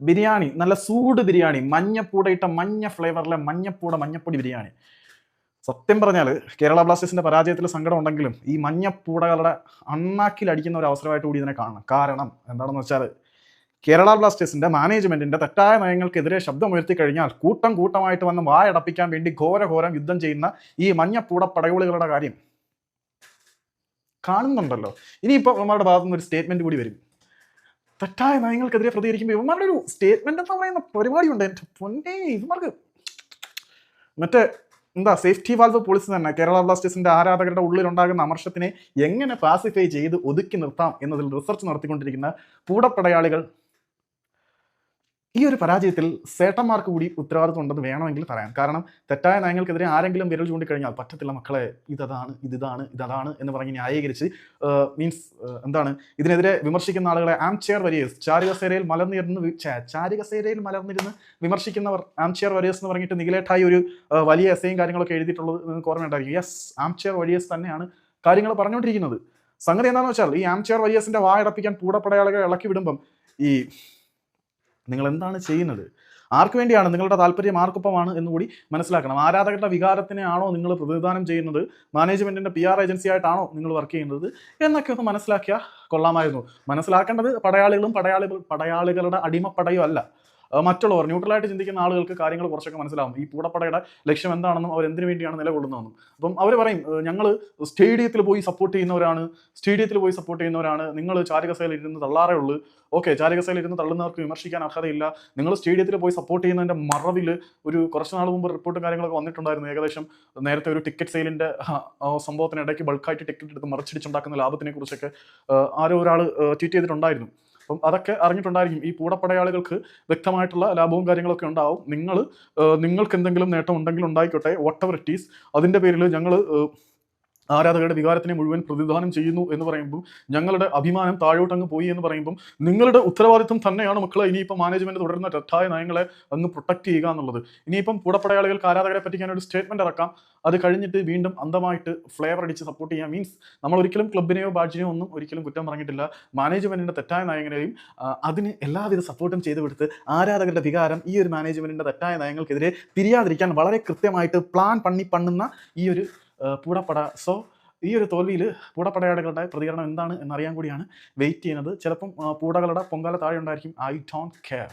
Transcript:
ബിരിയാണി, നല്ല സൂട് ബിരിയാണി, മഞ്ഞപ്പൂട ഇട്ട മഞ്ഞ ഫ്ലേവറിലെ മഞ്ഞപ്പൊടി ബിരിയാണി. സത്യം പറഞ്ഞാൽ കേരള ബ്ലാസ്റ്റേഴ്സിന്റെ പരാജയത്തിൽ സങ്കടം ഉണ്ടെങ്കിലും ഈ മഞ്ഞപ്പൂടകളുടെ അണ്ണാക്കിലടിക്കുന്ന ഒരു അവസരമായിട്ട് കൂടി ഇതിനെ കാണണം. കാരണം എന്താണെന്ന് വെച്ചാൽ കേരള ബ്ലാസ്റ്റേഴ്സിന്റെ മാനേജ്മെന്റിന്റെ തെറ്റായ നയങ്ങൾക്കെതിരെ ശബ്ദമുയർത്തി കഴിഞ്ഞാൽ കൂട്ടമായിട്ട് വന്ന് വായടപ്പിക്കാൻ വേണ്ടി ഘോരം യുദ്ധം ചെയ്യുന്ന ഈ മഞ്ഞപ്പൂട പടയോളികളുടെ കാര്യം കാണുന്നുണ്ടല്ലോ. ഇനിയിപ്പോൾ ഇവന്മാരുടെ ഭാഗത്തുനിന്ന് ഒരു സ്റ്റേറ്റ്മെന്റ് കൂടി വരും. തെറ്റായ നയങ്ങൾക്കെതിരെ പ്രതികരിക്കുമ്പോൾ ഇവന്മാരുടെ ഒരു സ്റ്റേറ്റ്മെന്റ് എന്ന് പറയുന്ന പരിപാടിയുണ്ട്. എൻ്റെ പൊന്നേ, ഇവന്മാർക്ക് മറ്റേ സേഫ്റ്റി വാൽവ് പോളിസി തന്നെ കേരള ബ്ലാസ്റ്റേഴ്സിന്റെ ആരാധകരുടെ ഉള്ളിലുണ്ടാകുന്ന അമർഷത്തിനെ എങ്ങനെ പാസിഫൈ ചെയ്ത് ഒതുക്കി നിർത്താം എന്നതിൽ റിസർച്ച് നടത്തിക്കൊണ്ടിരിക്കുന്ന പൂടപ്പടയാളികൾ ഈ ഒരു പരാജയത്തിൽ സേട്ടന്മാർക്ക് കൂടി ഉത്തരവാദിത്വം ഉണ്ടെന്ന് വേണമെങ്കിൽ പറയാം. കാരണം തെറ്റായ നയങ്ങൾക്കെതിരെ ആരെങ്കിലും വിരൽ ചൂണ്ടിക്കഴിഞ്ഞാൽ പറ്റത്തില്ല മക്കളെ, ഇതാണ് എന്ന് പറഞ്ഞ് ന്യായീകരിച്ച് ഇതിനെതിരെ വിമർശിക്കുന്ന ആളുകളെ ആംചെയർ വരിയേഴ്സ്, ചാരികസേരയിൽ മലർന്നിരുന്ന് വിമർശിക്കുന്നവർ ആംചെയർ വരിയേഴ്സ് എന്ന് പറഞ്ഞിട്ട് നിഖിലേട്ടായി ഒരു വലിയ എസ്സേയും കാര്യങ്ങളൊക്കെ എഴുതിയിട്ടുള്ളത് നിങ്ങൾക്ക് ഓർമ്മയുണ്ടായിരിക്കും. യെസ്, ആംചെയർ വരിയേഴ്സ് തന്നെയാണ് കാര്യങ്ങൾ പറഞ്ഞുകൊണ്ടിരിക്കുന്നത്. സംഗതി എന്താണെന്ന് വെച്ചാൽ ഈ ആംചെയർ വരിയേഴ്സിന്റെ വായടപ്പിക്കാൻ പൂടപ്പടയാളികളെ ഇളക്കി വിടുമ്പം നിങ്ങൾ എന്താണ് ചെയ്യുന്നത്? ആർക്ക് വേണ്ടിയാണ്? നിങ്ങളുടെ താല്പര്യം ആർക്കൊപ്പമാണ് എന്ന് കൂടി മനസ്സിലാക്കണം. ആരാധകരുടെ വികാരത്തിനെ ആണോ നിങ്ങൾ പ്രതിനിധാനം ചെയ്യുന്നത്? മാനേജ്മെന്റിന്റെ PR ഏജൻസി ആയിട്ടാണോ നിങ്ങൾ വർക്ക് ചെയ്യുന്നത് എന്നൊക്കെ ഒന്ന് മനസ്സിലാക്കിയാൽ കൊള്ളാമായിരുന്നു. മനസ്സിലാക്കേണ്ടത് പടയാളികളുടെ അടിമപ്പടയോ അല്ല, മറ്റുള്ളവർ ന്യൂട്രലായിട്ട് ചിന്തിക്കുന്ന ആളുകൾക്ക് കാര്യങ്ങൾ കുറച്ചൊക്കെ മനസ്സിലാവും. ഈ പൂടപ്പടയുടെ ലക്ഷ്യം എന്താണെന്നും അവർ എന്തിനു വേണ്ടിയാണ് നിലകൊള്ളുന്നതെന്നും. അപ്പം അവർ പറയും, ഞങ്ങൾ സ്റ്റേഡിയത്തിൽ പോയി സപ്പോർട്ട് ചെയ്യുന്നവരാണ്, നിങ്ങൾ ചാരികസയിൽ ഇരുന്ന് തള്ളാറേ ഉള്ളൂ. ഓക്കെ, ചാരികസയിൽ ഇരുന്ന് തള്ളുന്നവർക്ക് വിമർശിക്കാൻ അർഹതയില്ല. നിങ്ങൾ സ്റ്റേഡിയത്തിൽ പോയി സപ്പോർട്ട് ചെയ്യുന്നതിൻ്റെ മറവിൽ കുറച്ച് നാൾ മുമ്പ് റിപ്പോർട്ടും കാര്യങ്ങളൊക്കെ വന്നിട്ടുണ്ടായിരുന്നു. ഏകദേശം നേരത്തെ ഒരു ടിക്കറ്റ് സെയിലിൻ്റെ സംഭവത്തിനിടയ്ക്ക് ബൾക്കായിട്ട് ടിക്കറ്റ് എടുത്ത് മറിച്ചിടിച്ചുണ്ടാക്കുന്ന ലാഭത്തിനെ കുറിച്ചൊക്കെ ആരോ ഒരാൾ ട്വീറ്റ് ചെയ്തിട്ടുണ്ടായിരുന്നു. അപ്പം അതൊക്കെ അറിഞ്ഞിട്ടുണ്ടായിരിക്കും. ഈ പൂടപ്പടയാളികൾക്ക് വ്യക്തമായിട്ടുള്ള ലാഭവും കാര്യങ്ങളൊക്കെ ഉണ്ടാവും. നിങ്ങൾക്ക് എന്തെങ്കിലും നേട്ടം ഉണ്ടെങ്കിൽ ഉണ്ടായിക്കോട്ടെ, വാട്ട് എവർ ഇറ്റ് ഈസ്. അതിൻ്റെ പേരിൽ ഞങ്ങൾ ആരാധകരുടെ വികാരത്തിനെ മുഴുവൻ പ്രതിദാനം ചെയ്യുന്നു എന്ന് പറയുമ്പോൾ, ഞങ്ങളുടെ അഭിമാനം താഴോട്ടങ്ങ് പോയി എന്ന് പറയുമ്പം നിങ്ങളുടെ ഉത്തരവാദിത്വം തന്നെയാണ് മക്കളെ ഇനിയിപ്പം മാനേജ്മെന്റ് തുടരുന്ന തെറ്റായ നയങ്ങളെ അങ്ങ് പ്രൊട്ടക്ട് ചെയ്യുക എന്നുള്ളത്. ഇനിയിപ്പം പൂടപ്പടയാളികൾക്ക് ആരാധകരെ പറ്റി ഞാനൊരു സ്റ്റേറ്റ്മെന്റ് ഇറക്കാം. അത് കഴിഞ്ഞിട്ട് വീണ്ടും അന്ധമായിട്ട് ഫ്ലേവർ അടിച്ച് സപ്പോർട്ട് ചെയ്യാം. മീൻസ് നമ്മൾ ഒരിക്കലും ക്ലബിനെയോ ബാഡ്ജിനെയോ ഒന്നും ഒരിക്കലും കുറ്റം പറഞ്ഞിട്ടില്ല. മാനേജ്മെന്റിന്റെ തെറ്റായ നയങ്ങളെയും അതിന് എല്ലാവിധ സപ്പോർട്ടും ചെയ്തു കൊടുത്ത് ആരാധകരുടെ വികാരം ഈ ഒരു മാനേജ്മെന്റിന്റെ തെറ്റായ നയങ്ങൾക്കെതിരെ തിരിയാതിരിക്കാൻ വളരെ കൃത്യമായിട്ട് പ്ലാൻ പണ്ണുന്ന ഈ ഒരു പൂടപ്പട. സോ ഈ ഒരു തോൽവിയിൽ പൂടപ്പടയാളികളുടെ പ്രതികരണം എന്താണ് എന്നറിയാൻ കൂടിയാണ് വെയിറ്റ് ചെയ്യുന്നത്. ചിലപ്പം പൂടകളുടെ പൊങ്കാല താഴെ ഉണ്ടായിരിക്കും. I don't care.